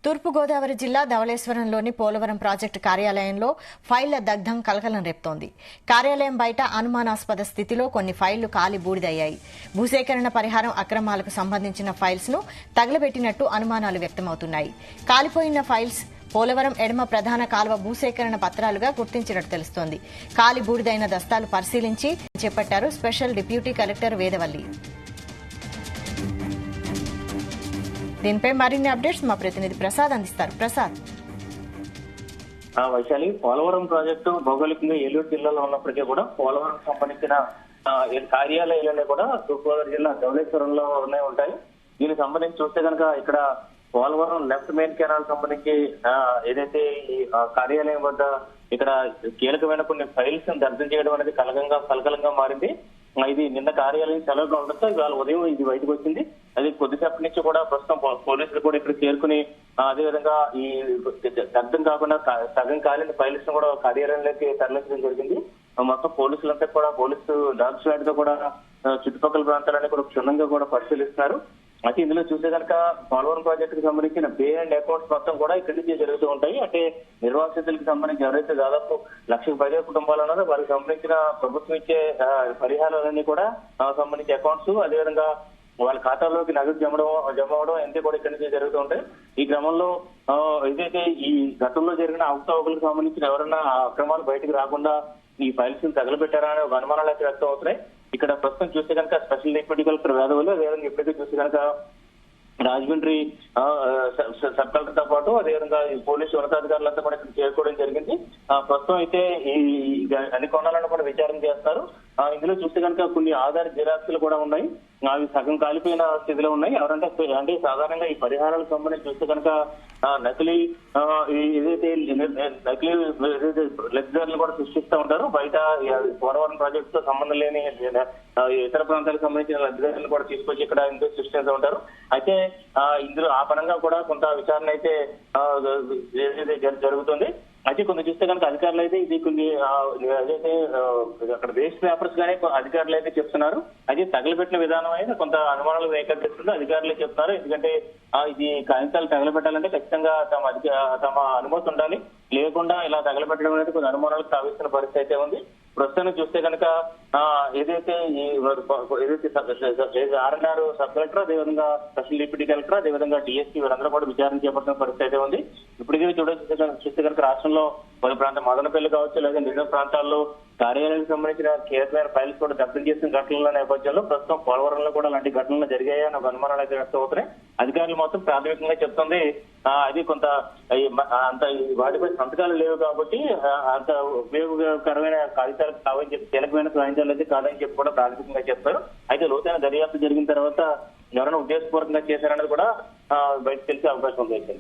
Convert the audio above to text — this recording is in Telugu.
తూర్పుగోదావరి జిల్లా ధవళేశ్వరంలోని పోలవరం ప్రాజెక్టు కార్యాలయంలో ఫైళ్ల దగ్ధం కలకలం రేపుతోంది. కార్యాలయం బయట అనుమానాస్పద స్థితిలో కొన్ని ఫైళ్లు కాలి బూడిదయ్యాయి. భూసేకరణ పరిహారం అక్రమాలకు సంబంధించిన ఫైల్స్ ను తగలబెట్టినట్టు అనుమానాలు వ్యక్తమవుతున్నాయి. కాలిపోయిన ఫైల్స్ పోలవరం ఎడమ ప్రధాన కాల్వ భూసేకరణ పత్రాలుగా గుర్తించినట్టు తెలుస్తోంది. కాలి బూడిదైన దస్తాలు పరిశీలించి చేపట్టారు స్పెషల్ డిప్యూటీ కలెక్టర్ వేదవల్లి. దీనిపై మరిన్ని అప్డేట్స్ మా ప్రతినిధి ప్రసాద్ అందిస్తారు. ప్రసాద్. వైశాలి, పోలవరం ప్రాజెక్టు భౌగోళికంగా ఏలూరు జిల్లాలో ఉన్నప్పటికీ కూడా పోలవరం సంబంధించిన కార్యాలయాలన్నీ కూడా తూర్పుగోదావరి జిల్లా ధవళేశ్వరంలో ఉంటాయి. దీనికి సంబంధించి చూస్తే కనుక ఇక్కడ పోలవరం లెఫ్ట్ మెయిన్ కెనాల్ సంబంధించి ఏదైతే ఈ కార్యాలయం వద్ద ఇక్కడ కీలకమైన కొన్ని ఫైల్స్ దర్శనం చేయడం అనేది కలకలంగా మారింది. ఇది నిన్న కార్యాలయం సెలవుగా ఉండడంతో ఇవాళ ఉదయం ఇది బయటకు వచ్చింది. అది కొద్దిసేపటి నుంచి కూడా ప్రస్తుతం పోలీసులు కూడా ఇక్కడ చేరుకుని అదేవిధంగా ఈ దగ్ధం కాకుండా సగం కాలిన ఫైల్స్ కూడా కార్యాలయంలోకి తరలించడం జరిగింది. మొత్తం పోలీసులంతా కూడా పోలీసు డాగ్ స్క్వాడ్ తో కూడా చుట్టుపక్కల ప్రాంతాలన్నీ కూడా క్షుణ్ణంగా కూడా పరిశీలిస్తున్నారు. అయితే ఇందులో చూసే కనుక పోలవరం ప్రాజెక్టుకు సంబంధించిన పే అండ్ అకౌంట్స్ మొత్తం కూడా ఇక్కడి నుంచి జరుగుతూ ఉంటాయి. అంటే నిర్వాసితులకు సంబంధించి ఎవరైతే దాదాపు 1,00,000 కుటుంబాలు ఉన్నారో వారికి సంబంధించిన ప్రభుత్వం ఇచ్చే పరిహారాలన్నీ కూడా సంబంధించి అకౌంట్స్, అదేవిధంగా వాళ్ళ ఖాతాల్లోకి నగదు జమ అవడం అన్నీ కూడా ఇక్కడి నుంచి జరుగుతూ ఉంటాయి. ఈ క్రమంలో ఏదైతే ఈ గతంలో జరిగిన అవకతవకలకు సంబంధించిన ఎవరైనా ఆ అక్రమాలు బయటకు రాకుండా ఈ ఫైల్స్ తగలబెట్టారా అనే అనుమానాలు అయితే వ్యక్తం అవుతున్నాయి. ఇక్కడ ప్రస్తుతం చూస్తే కనుక స్పెషల్ డిప్యూటీ కలెక్టర్ వేదవల్లి, అదేవిధంగా ఇప్పటికీ చూస్తే కనుక రాజమండ్రి సబ్ కలెక్టర్ తో పాటు అదేవిధంగా పోలీసు ఉన్నతాధికారులంతా కూడా ఇక్కడ చేరుకోవడం జరిగింది. ప్రస్తుతం అయితే ఈ అన్ని కోణాలను కూడా విచారణ చేస్తారు. ఇందులో చూస్తే కనుక కొన్ని ఆధార్ జిరాక్స్లు కూడా ఉన్నాయి. అవి సగం కాలిపోయిన స్థితిలో ఉన్నాయి. అంటే సాధారణంగా ఈ పరిహారాలకు సంబంధించి చూస్తే కనుక నకిలీ లబ్ధిదారులు కూడా సృష్టిస్తూ ఉంటారు. బయట పోలవరం ప్రాజెక్టు తో సంబంధం లేని ఇతర ప్రాంతాలకు సంబంధించిన లబ్ధిదారులు కూడా తీసుకొచ్చి ఇక్కడ ఇందులో సృష్టిస్తూ ఉంటారు. అయితే ఇందులో ఆ పరంగా కూడా కొంత విచారణ అయితే జరుగుతుంది. అయితే కొంత చూస్తే కనుక అధికారులు అయితే ఇది కొన్ని ఏదైతే అక్కడ వేస్ట్ పేపర్స్ గానే అధికారులు అయితే చెప్తున్నారు. అయితే తగలబెట్టిన విధానం అయితే కొంత అనుమానాలు రేకెత్తిస్తుంది అధికారులే చెప్తున్నారు. ఎందుకంటే ఇది కాగితాలు తగలబెట్టాలంటే ఖచ్చితంగా తమ అనుమతి ఉండాలి. లేకుండా ఇలా తగలబెట్టడం అనేది కొన్ని అనుమానాలకు తావిస్తున్న పరిస్థితి అయితే ఉంది. ప్రస్తుతం చూస్తే కనుక ఏదైతే ఆర్ఎన్ఆర్ సబ్ కలెక్టర్, అదేవిధంగా స్పెషల్ డిప్యూటీ కలెక్టర్, అదేవిధంగా డిఎస్పీ వీరందరూ కూడా విచారణ చేపడుతున్న పరిస్థితి అయితే ఉంది. ఇప్పటికే చూస్తే కనుక రాష్ట్రంలో పలు ప్రాంతం మదనపల్లి కావచ్చు, లేదా నిజాం ప్రాంతాల్లో కార్యాలయానికి సంబంధించిన కీలకమైన ఫైల్స్ కూడా దగ్ధం చేసిన ఘటనల నేపథ్యంలో ప్రస్తుతం పోలవరంలో కూడా అలాంటి ఘటనలు జరిగాయని ఒక అనుమానాలు అయితే వ్యక్తం అవుతున్నాయి. అధికారులు మాత్రం ప్రాథమికంగా చెప్తుంది అది కొంత అంత వాటిపై సంతకాలు లేవు కాబట్టి అంత ఉపయోగకరమైన కాగితాలు కావని చెప్పి కీలకమైన కాగితాలు అయితే కాదని చెప్పి కూడా ప్రాథమికంగా చెప్తారు. అయితే లోతైన దర్యాప్తు జరిగిన తర్వాత ఎవరైనా ఉద్దేశపూర్వకంగా చేశారన్నది కూడా బయటకు తెలిసే అవకాశం ఉంది.